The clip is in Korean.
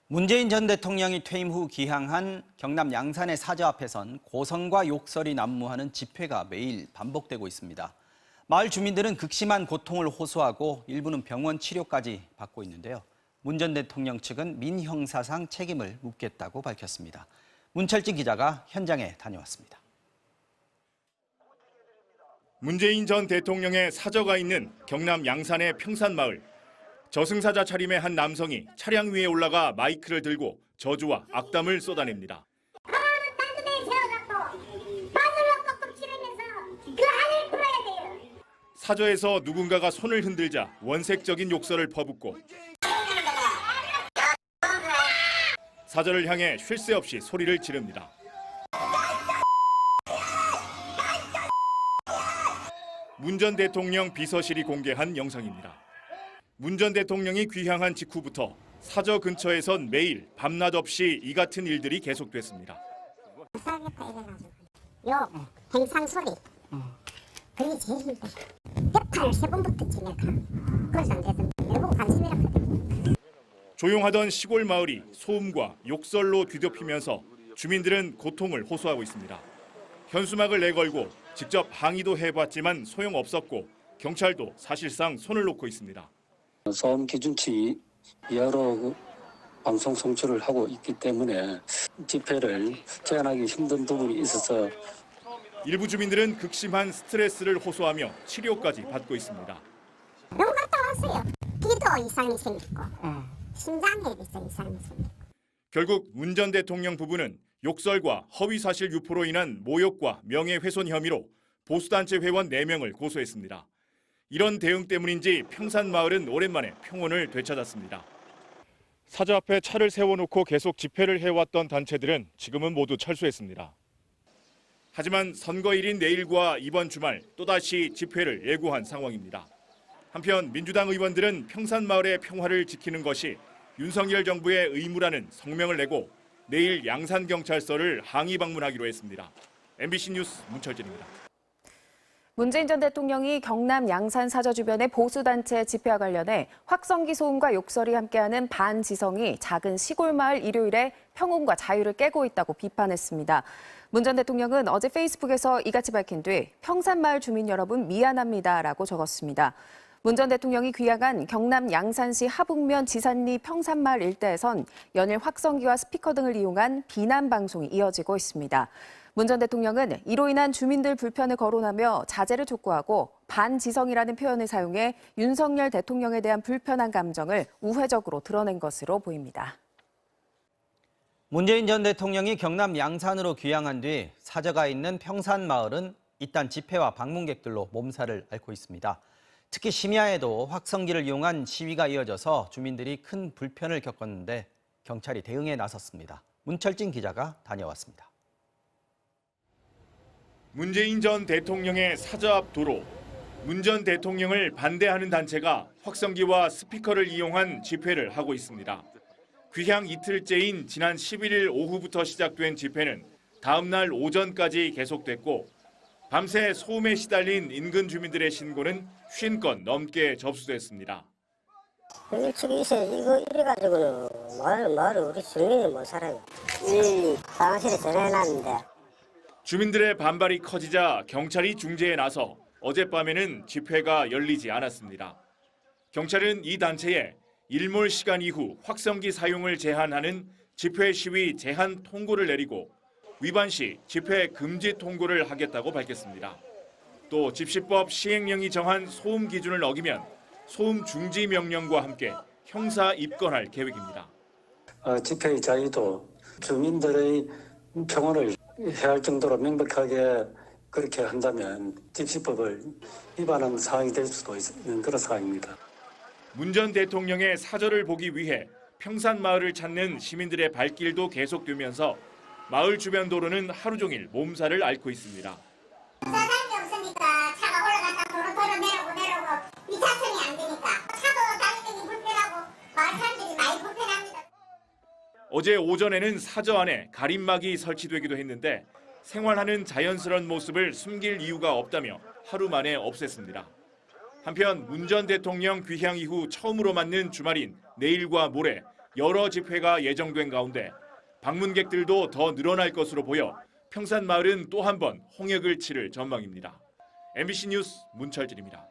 문재인 전 대통령이 퇴임 후 귀향한 경남 양산의 사저 앞에선 고성과 욕설이 난무하는 집회가 매일 반복되고 있습니다. 마을 주민들은 극심한 고통을 호소하고 일부는 병원 치료까지 받고 있는데요. 문 전 대통령 측은 민형사상 책임을 묻겠다고 밝혔습니다. 문철진 기자가 현장에 다녀왔습니다. 문재인 전 대통령의 사저가 있는 경남 양산의 평산마을. 저승사자 차림의 한 남성이 차량 위에 올라가 마이크를 들고 저주와 악담을 쏟아냅니다. 하나는 땅끝에 세워갖고 마늘로 꺾음 치르면서 그 하늘 풀어야 돼요. 사저에서 누군가가 손을 흔들자 원색적인 욕설을 퍼붓고 사저를 향해 쉴 새 없이 소리를 지릅니다. 문 전 대통령 비서실이 공개한 영상입니다. 문 전 대통령이 귀향한 직후부터 사저 근처에선 매일 밤낮 없이 이 같은 일들이 계속됐습니다. 싸겠다 이래가지고 요 행상 소리 그게 제일 힘들어. 협탄을 3번부터 치니까 그래서 안 되던데 내보고 관심이라거든. 조용하던 시골 마을이 소음과 욕설로 뒤덮이면서 주민들은 고통을 호소하고 있습니다. 현수막을 내걸고 직접 항의도 해봤지만 소용없었고 경찰도 사실상 손을 놓고 있습니다. 소음 기준치 이하로 방송 송출을 하고 있기 때문에 집회를 제한하기 힘든 부분이 있어서 일부 주민들은 극심한 스트레스를 호소하며 치료까지 받고 있습니다. 병원 갔다 왔어요. 기도 이상이 생기고 심장에 이상이 생기고. 결국 문 전 대통령 부부는 욕설과 허위사실 유포로 인한 모욕과 명예훼손 혐의로 보수단체 회원 4명을 고소했습니다. 이런 대응 때문인지 평산마을은 오랜만에 평온을 되찾았습니다. 사저 앞에 차를 세워놓고 계속 집회를 해왔던 단체들은 지금은 모두 철수했습니다. 하지만 선거일인 내일과 이번 주말 또다시 집회를 예고한 상황입니다. 한편 민주당 의원들은 평산마을의 평화를 지키는 것이 윤석열 정부의 의무라는 성명을 내고 내일 양산경찰서를 항의 방문하기로 했습니다. MBC 뉴스 문철진입니다. 문재인 전 대통령이 경남 양산 사저 주변의 보수단체 집회와 관련해 확성기 소음과 욕설이 함께하는 반지성이 작은 시골 마을 일요일에 평온과 자유를 깨고 있다고 비판했습니다. 문 전 대통령은 어제 페이스북에서 이같이 밝힌 뒤 평산마을 주민 여러분 미안합니다라고 적었습니다. 문 전 대통령이 귀향한 경남 양산시 하북면 지산리 평산마을 일대에선 연일 확성기와 스피커 등을 이용한 비난 방송이 이어지고 있습니다. 문 전 대통령은 이로 인한 주민들 불편을 거론하며 자제를 촉구하고 반지성이라는 표현을 사용해 윤석열 대통령에 대한 불편한 감정을 우회적으로 드러낸 것으로 보입니다. 문재인 전 대통령이 경남 양산으로 귀향한 뒤 사저가 있는 평산마을은 잇단 집회와 방문객들로 몸살을 앓고 있습니다. 특히 심야에도 확성기를 이용한 시위가 이어져서 주민들이 큰 불편을 겪었는데 경찰이 대응에 나섰습니다. 문철진 기자가 다녀왔습니다. 문재인 전 대통령의 사저 앞 도로. 문 전 대통령을 반대하는 단체가 확성기와 스피커를 이용한 집회를 하고 있습니다. 귀향 이틀째인 지난 11일 오후부터 시작된 집회는 다음 날 오전까지 계속됐고 밤새 소음에 시달린 인근 주민들의 신고는 50건 넘게 접수됐습니다. 일찍 이거 이래가지고는 마을 우리 주민이 못 살아요. 이 방실에 전해놨는데. 주민들의 반발이 커지자 경찰이 중재에 나서 어젯밤에는 집회가 열리지 않았습니다. 경찰은 이 단체에 일몰 시간 이후 확성기 사용을 제한하는 집회 시위 제한 통고를 내리고 위반 시 집회 금지 통고를 하겠다고 밝혔습니다. 또 집시법 시행령이 정한 소음 기준을 어기면 소음 중지 명령과 함께 형사 입건할 계획입니다. 집회의 자유도 주민들의 평온을 해할 정도로 명백하게 그렇게 한다면 집시법을 위반하는 상황이 될 수도 있는 그런 상황입니다. 문 전 대통령의 사저를 보기 위해 평산마을을 찾는 시민들의 발길도 계속되면서 마을 주변 도로는 하루 종일 몸살을 앓고 있습니다. 사장이 없으니까 차가 올라갔다 도로 내려오고 이차선이 안 되니까 차도 다니기 불편하고 마을 사람들이 많이 불편합니다. 어제 오전에는 사저 안에 가림막이 설치되기도 했는데 생활하는 자연스러운 모습을 숨길 이유가 없다며 하루 만에 없앴습니다. 한편 문 전 대통령 귀향 이후 처음으로 맞는 주말인 내일과 모레 여러 집회가 예정된 가운데 방문객들도 더 늘어날 것으로 보여 평산마을은 또 한 번 홍역을 치를 전망입니다. MBC 뉴스 문철진입니다.